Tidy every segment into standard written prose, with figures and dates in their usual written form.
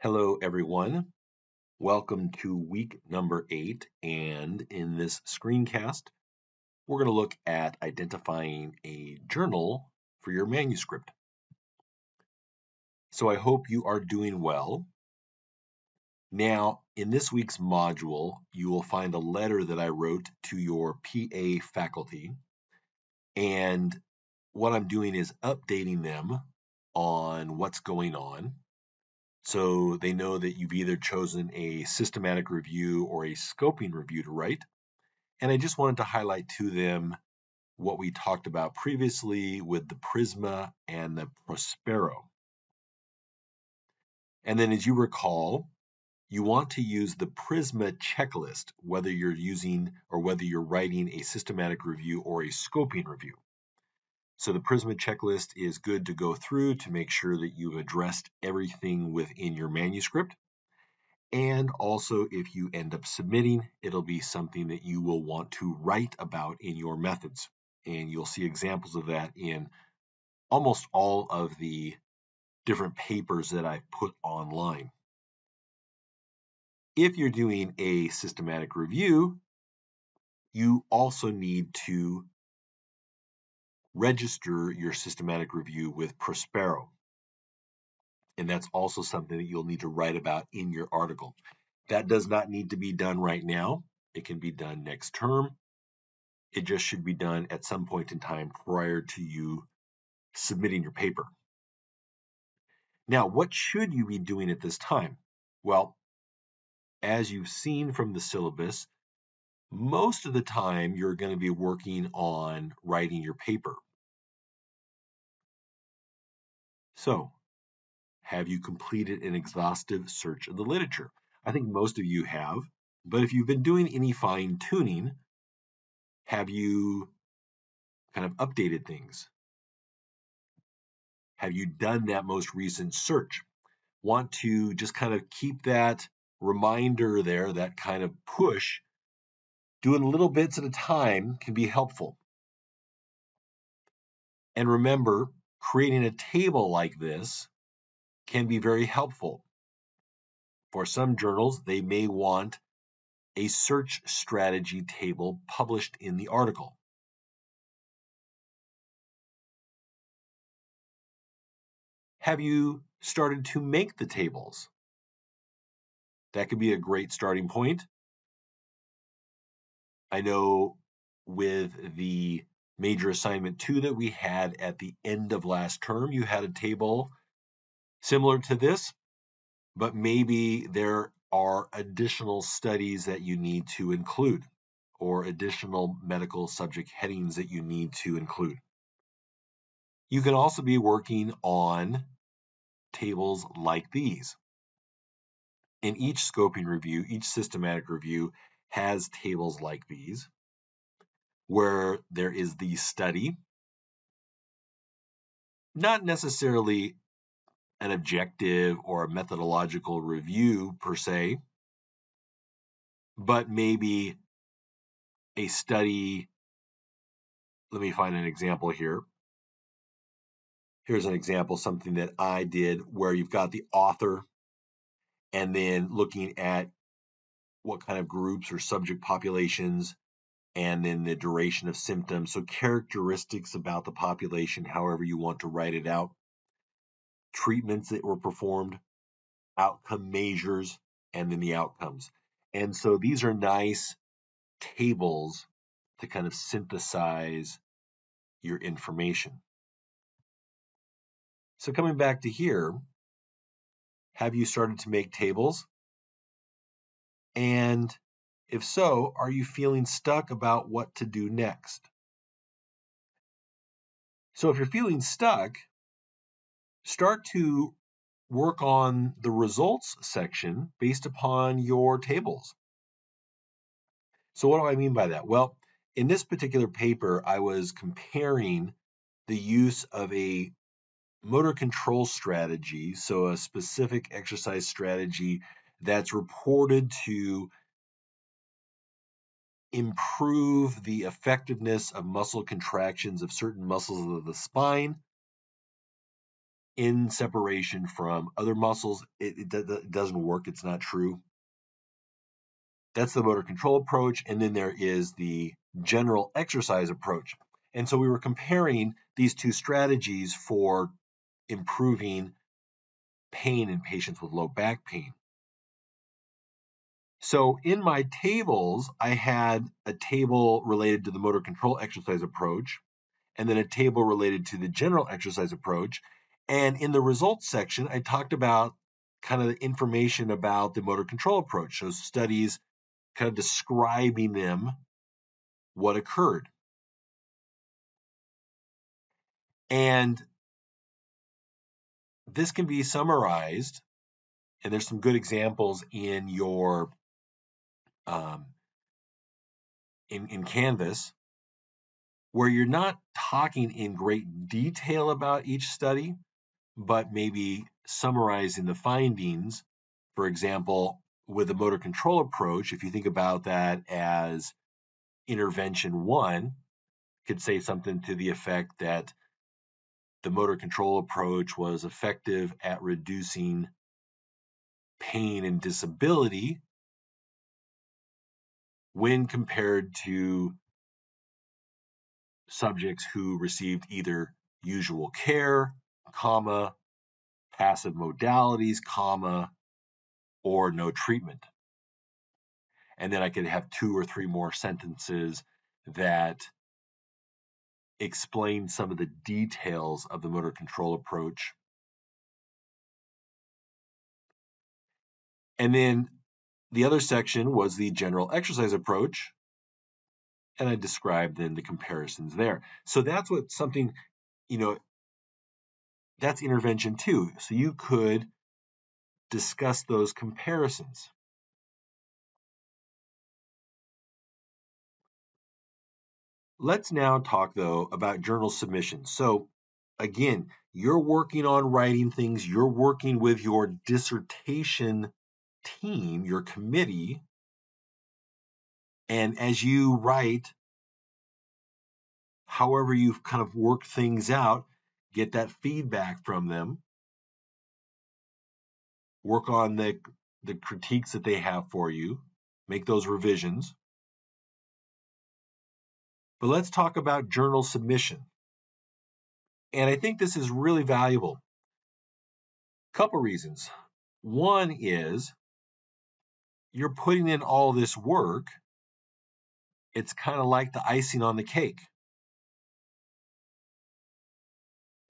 Hello, everyone. Welcome to week number 8. And in this screencast, we're going to look at identifying a journal for your manuscript. So I hope you are doing well. Now, in this week's module, you will find a letter that I wrote to your PA faculty. And what I'm doing is updating them on what's going on. So they know that you've either chosen a systematic review or a scoping review to write. And I just wanted to highlight to them what we talked about previously with the Prisma and the Prospero. And then as you recall, you want to use the Prisma checklist, whether you're using or whether you're writing a systematic review or a scoping review. So the Prisma checklist is good to go through to make sure that you've addressed everything within your manuscript. And also, if you end up submitting, it'll be something that you will want to write about in your methods. And you'll see examples of that in almost all of the different papers that I've put online. If you're doing a systematic review, you also need to register your systematic review with Prospero. And that's also something that you'll need to write about in your article. That does not need to be done right now. It can be done next term. It just should be done at some point in time prior to you submitting your paper. Now, what should you be doing at this time? Well, as you've seen from the syllabus, most of the time you're going to be working on writing your paper. So, have you completed an exhaustive search of the literature? I think most of you have, but if you've been doing any fine tuning, have you kind of updated things? Have you done that most recent search? Want to just kind of keep that reminder there, that kind of push. Doing little bits at a time can be helpful. And remember, creating a table like this can be very helpful. For some journals, they may want a search strategy table published in the article. Have you started to make the tables? That could be a great starting point. I know with the major assignment 2 that we had at the end of last term, you had a table similar to this, but maybe there are additional studies that you need to include or additional medical subject headings that you need to include. You can also be working on tables like these. In each scoping review, each systematic review has tables like these, where there is the study, not necessarily an objective or a methodological review per se, but maybe a study. Let me find an example here. Here's an example, something that I did where you've got the author and then looking at what kind of groups or subject populations and then the duration of symptoms. So characteristics about the population, however you want to write it out, treatments that were performed, outcome measures, and then the outcomes. And so these are nice tables to kind of synthesize your information. So coming back to here, have you started to make tables? And if so, are you feeling stuck about what to do next? So if you're feeling stuck, start to work on the results section based upon your tables. So what do I mean by that? Well, in this particular paper, I was comparing the use of a motor control strategy, so a specific exercise strategy that's reported to improve the effectiveness of muscle contractions of certain muscles of the spine, in separation from other muscles. It doesn't work. It's not true. That's the motor control approach. And then there is the general exercise approach. And so we were comparing these two strategies for improving pain in patients with low back pain. So in my tables, I had a table related to the motor control exercise approach, and then a table related to the general exercise approach. And in the results section, I talked about kind of the information about the motor control approach. So studies kind of describing them, what occurred. And this can be summarized, and there's some good examples in your in Canvas, where you're not talking in great detail about each study, but maybe summarizing the findings. For example, with the motor control approach, if you think about that as intervention one, could say something to the effect that the motor control approach was effective at reducing pain and disability when compared to subjects who received either usual care, comma, passive modalities, comma, or no treatment. And then I could have 2 or 3 more sentences that explain some of the details of the motor control approach. And then the other section was the general exercise approach, and I described then the comparisons there. So that's what something, that's intervention 2. So you could discuss those comparisons. Let's now talk, though, about journal submissions. So again, you're working on writing things, you're working with your dissertation team, your committee, and as you write, however you've kind of worked things out, get that feedback from them, work on the critiques that they have for you, make those revisions. But let's talk about journal submission. And I think this is really valuable. Couple reasons. One is you're putting in all this work. It's kind of like the icing on the cake.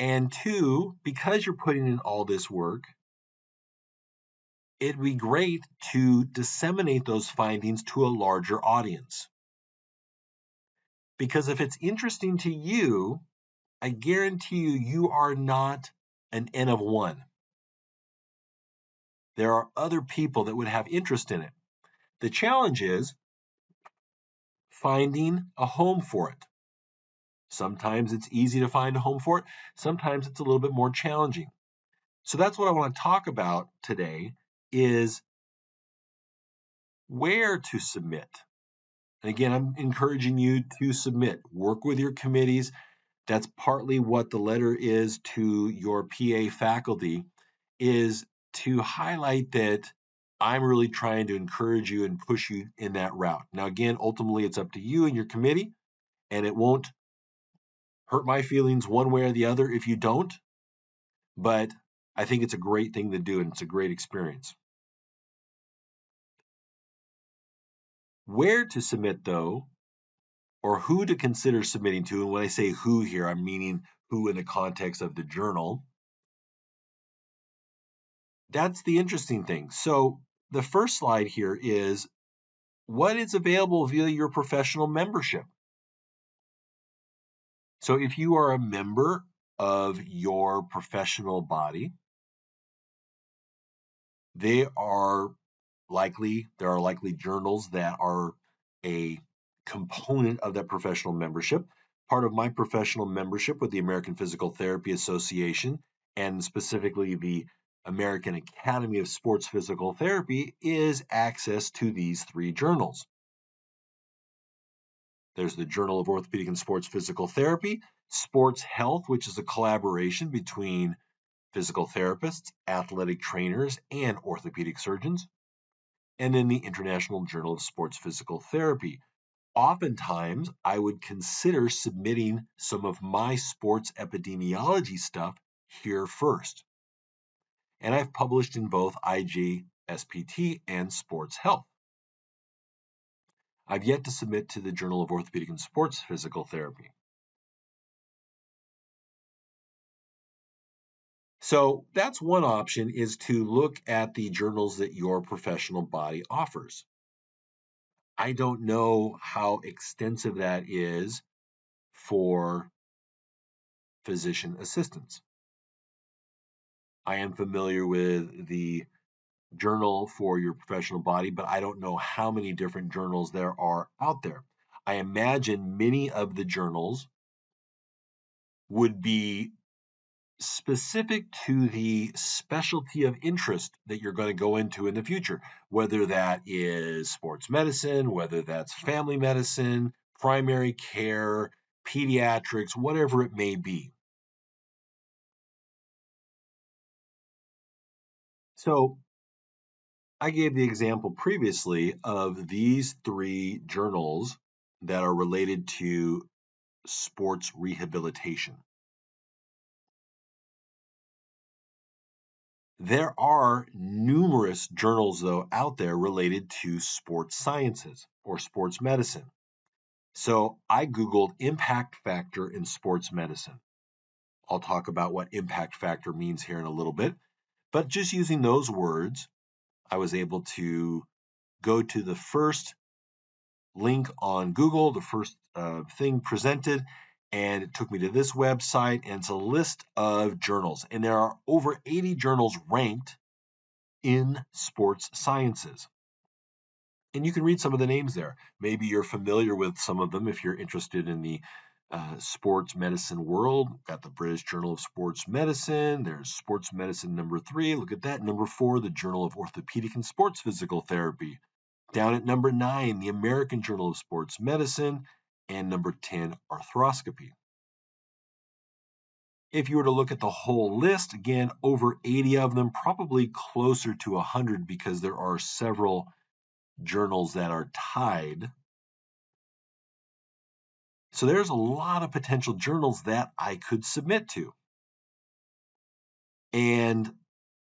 And two, because you're putting in all this work, it'd be great to disseminate those findings to a larger audience. Because if it's interesting to you, I guarantee you are not an N of one. There are other people that would have interest in it. The challenge is finding a home for it. Sometimes it's easy to find a home for it. Sometimes it's a little bit more challenging. So that's what I want to talk about today is where to submit. And again, I'm encouraging you to submit. Work with your committees. That's partly what the letter is to your PA faculty, is to highlight that I'm really trying to encourage you and push you in that route. Now, again, ultimately, it's up to you and your committee, and it won't hurt my feelings one way or the other if you don't, but I think it's a great thing to do, and it's a great experience. Where to submit, though, or who to consider submitting to, and when I say who here, I'm meaning who in the context of the journal. That's the interesting thing. So the first slide here is what is available via your professional membership. So if you are a member of your professional body, there are likely journals that are a component of that professional membership. Part of my professional membership with the American Physical Therapy Association, and specifically the American Academy of Sports Physical Therapy, is access to these 3 journals. There's the Journal of Orthopedic and Sports Physical Therapy, Sports Health, which is a collaboration between physical therapists, athletic trainers, and orthopedic surgeons, and then the International Journal of Sports Physical Therapy. Oftentimes, I would consider submitting some of my sports epidemiology stuff here first. And I've published in both IJSPT and Sports Health. I've yet to submit to the Journal of Orthopedic and Sports Physical Therapy. So that's one option, is to look at the journals that your professional body offers. I don't know how extensive that is for physician assistants. I am familiar with the journal for your professional body, but I don't know how many different journals there are out there. I imagine many of the journals would be specific to the specialty of interest that you're going to go into in the future, whether that is sports medicine, whether that's family medicine, primary care, pediatrics, whatever it may be. So I gave the example previously of these three journals that are related to sports rehabilitation. There are numerous journals, though, out there related to sports sciences or sports medicine. So I Googled impact factor in sports medicine. I'll talk about what impact factor means here in a little bit. But just using those words, I was able to go to the first link on Google, the first thing presented, and it took me to this website, and it's a list of journals. And there are over 80 journals ranked in sports sciences. And you can read some of the names there. Maybe you're familiar with some of them if you're interested in the sports medicine world. We've got the British Journal of Sports Medicine. There's Sports Medicine number 3. Look at that. Number 4, the Journal of Orthopedic and Sports Physical Therapy. Down at number 9, the American Journal of Sports Medicine. And number 10, arthroscopy. If you were to look at the whole list, again, over 80 of them, probably closer to 100 because there are several journals that are tied. So there's a lot of potential journals that I could submit to. And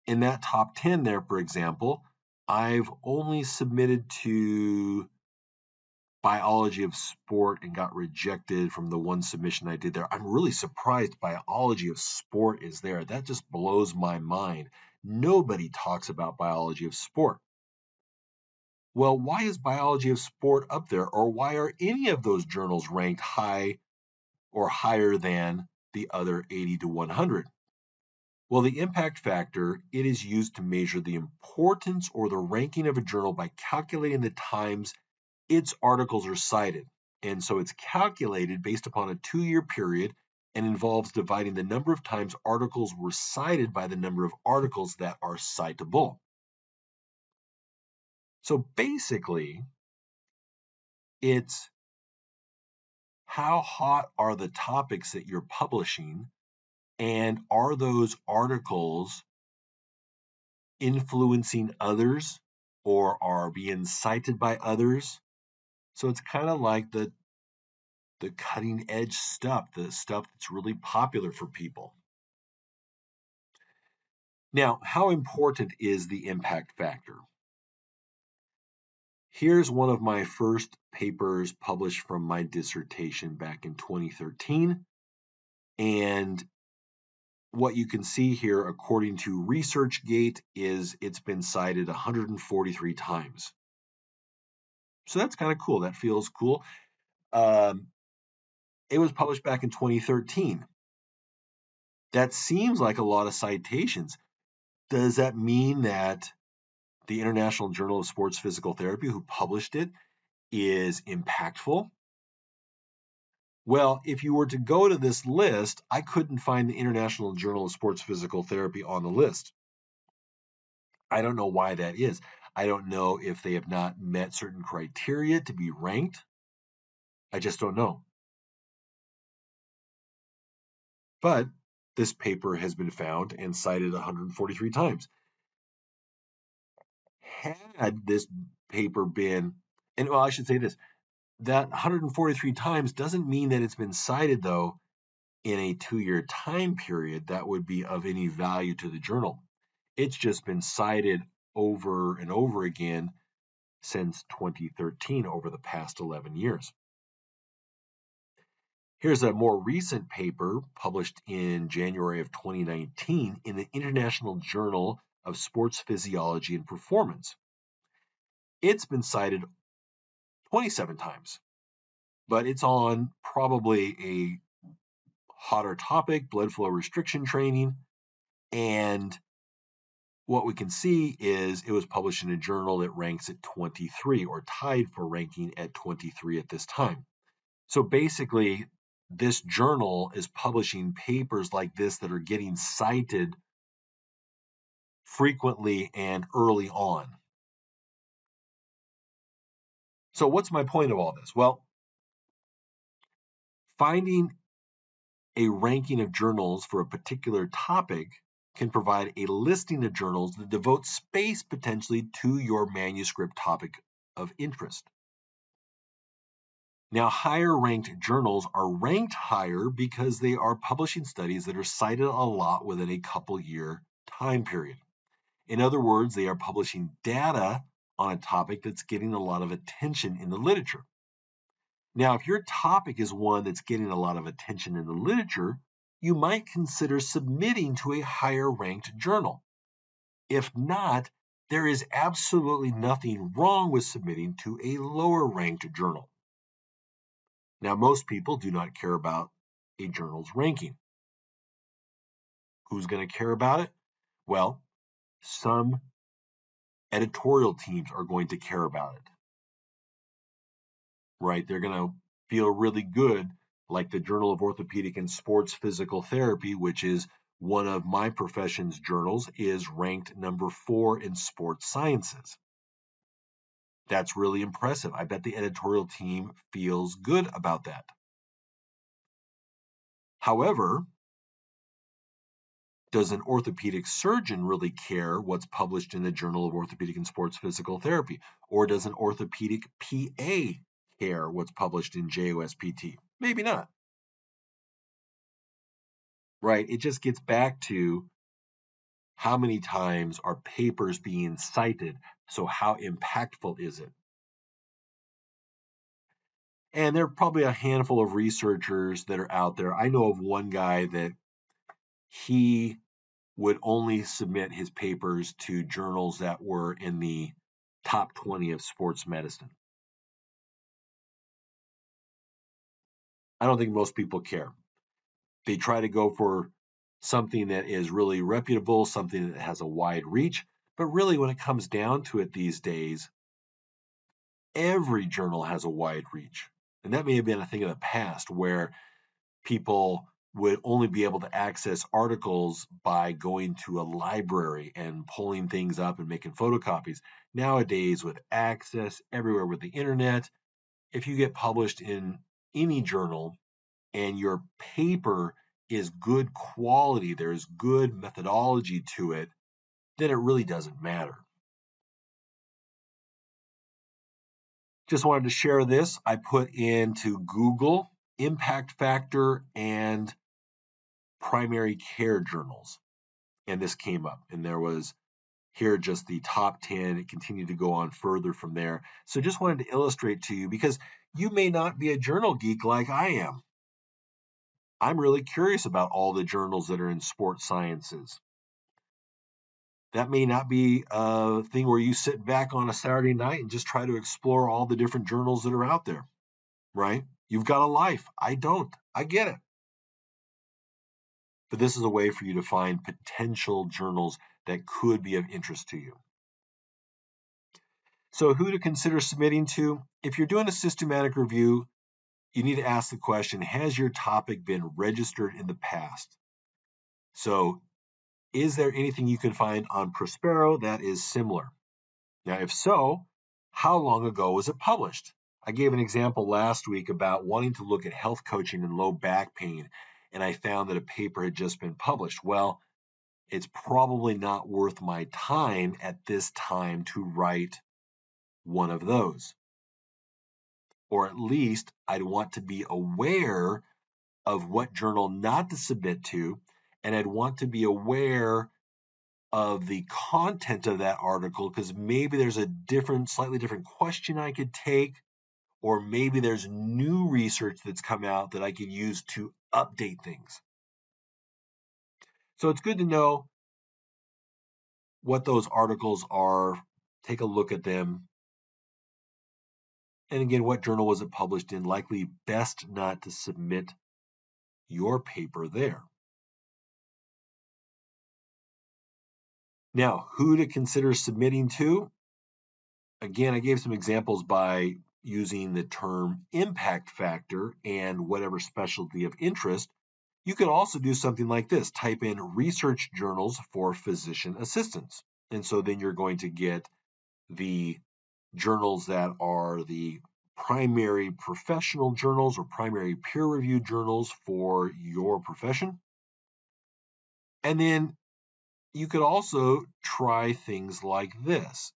in that top 10 there, for example, I've only submitted to biology of sport and got rejected from the one submission I did there. I'm really surprised biology of sport is there. That just blows my mind. Nobody talks about biology of sport. Well, why is biology of sport up there? Or why are any of those journals ranked high or higher than the other 80 to 100? Well, the impact factor, it is used to measure the importance or the ranking of a journal by calculating the times its articles are cited. And so it's calculated based upon a 2-year period and involves dividing the number of times articles were cited by the number of articles that are citable. So basically, it's how hot are the topics that you're publishing, and are those articles influencing others or are being cited by others? So it's kind of like the cutting edge stuff, the stuff that's really popular for people. Now, how important is the impact factor? Here's one of my first papers published from my dissertation back in 2013. And what you can see here, according to ResearchGate, is it's been cited 143 times. So that's kind of cool. That feels cool. It was published back in 2013. That seems like a lot of citations. Does that mean that the International Journal of Sports Physical Therapy, who published it, is impactful? Well, if you were to go to this list, I couldn't find the International Journal of Sports Physical Therapy on the list. I don't know why that is. I don't know if they have not met certain criteria to be ranked. I just don't know. But this paper has been found and cited 143 times. Had this paper been, and well, I should say this, that 143 times doesn't mean that it's been cited, though, in a 2-year time period that would be of any value to the journal. It's just been cited over and over again since 2013, over the past 11 years. Here's a more recent paper published in January of 2019 in the International Journal of Sports Physiology and Performance. It's been cited 27 times, but it's on probably a hotter topic, blood flow restriction training. And what we can see is it was published in a journal that ranks at 23, or tied for ranking at 23 at this time. So basically, this journal is publishing papers like this that are getting cited frequently and early on. So what's my point of all this? Well, finding a ranking of journals for a particular topic can provide a listing of journals that devote space potentially to your manuscript topic of interest. Now, higher ranked journals are ranked higher because they are publishing studies that are cited a lot within a couple year time period. In other words, they are publishing data on a topic that's getting a lot of attention in the literature. Now, if your topic is one that's getting a lot of attention in the literature, you might consider submitting to a higher ranked journal. If not, there is absolutely nothing wrong with submitting to a lower ranked journal. Now, most people do not care about a journal's ranking. Who's going to care about it? Well, some editorial teams are going to care about it, right? They're going to feel really good, like the Journal of Orthopedic and Sports Physical Therapy, which is one of my profession's journals, is ranked number 4 in sports sciences. That's really impressive. I bet the editorial team feels good about that. However, does an orthopedic surgeon really care what's published in the Journal of Orthopedic and Sports Physical Therapy? Or does an orthopedic PA care what's published in JOSPT? Maybe not. Right? It just gets back to how many times are papers being cited? So how impactful is it? And there are probably a handful of researchers that are out there. I know of one guy that he would only submit his papers to journals that were in the top 20 of sports medicine. I don't think most people care. They try to go for something that is really reputable, something that has a wide reach. But really, when it comes down to it these days, every journal has a wide reach. And that may have been a thing of the past where people would only be able to access articles by going to a library and pulling things up and making photocopies. Nowadays, with access everywhere with the internet, if you get published in any journal and your paper is good quality, there's good methodology to it, then it really doesn't matter. Just wanted to share this. I put into Google impact factor and primary care journals, and this came up, and there was here just the top 10. It continued to go on further from there. So just wanted to illustrate to you, because you may not be a journal geek like I am. I'm really curious about all the journals that are in sports sciences. That may not be a thing where you sit back on a Saturday night and just try to explore all the different journals that are out there, right? You've got a life. I don't. I get it. But this is a way for you to find potential journals that could be of interest to you. So who to consider submitting to? If you're doing a systematic review, you need to ask the question, has your topic been registered in the past? So is there anything you can find on Prospero that is similar? Now, if so, how long ago was it published? I gave an example last week about wanting to look at health coaching and low back pain. and I found that a paper had just been published. Well, it's probably not worth my time at this time to write one of those. Or at least I'd want to be aware of what journal not to submit to, and I'd want to be aware of the content of that article because maybe there's a slightly different question I could take, or maybe there's new research that's come out that I could use to update things. So it's good to know what those articles are, take a look at them. And again, what journal was it published in? Likely best not to submit your paper there. Now, who to consider submitting to? Again, I gave some examples by using the term impact factor and whatever specialty of interest. You could also do something like this. Type in research journals for physician assistants. And so then you're going to get the journals that are the primary professional journals or primary peer-reviewed journals for your profession. And then you could also try things like this.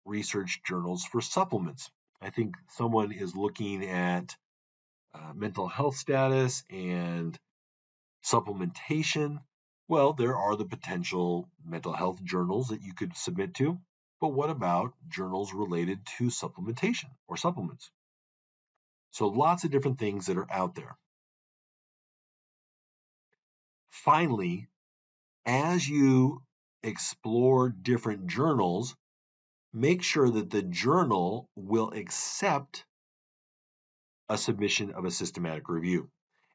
Research journals for supplements. I think someone is looking at mental health status and supplementation. Well, there are the potential mental health journals that you could submit to, but what about journals related to supplementation or supplements? So lots of different things that are out there. Finally, as you explore different journals, make sure that the journal will accept a submission of a systematic review.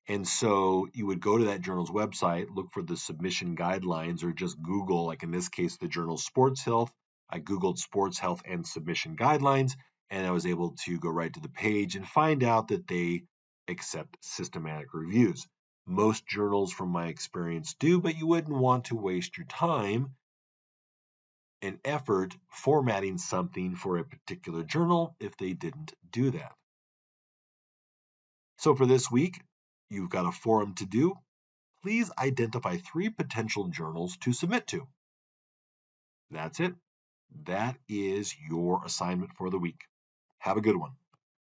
And so you would go to that journal's website, look for the submission guidelines, or just Google, like in this case, the journal Sports Health. I Googled sports health and submission guidelines, and I was able to go right to the page and find out that they accept systematic reviews. Most journals, from my experience, do, but you wouldn't want to waste your time and effort formatting something for a particular journal if they didn't do that. So for this week, you've got a forum to do. Please identify 3 potential journals to submit to. That's it. That is your assignment for the week. Have a good one.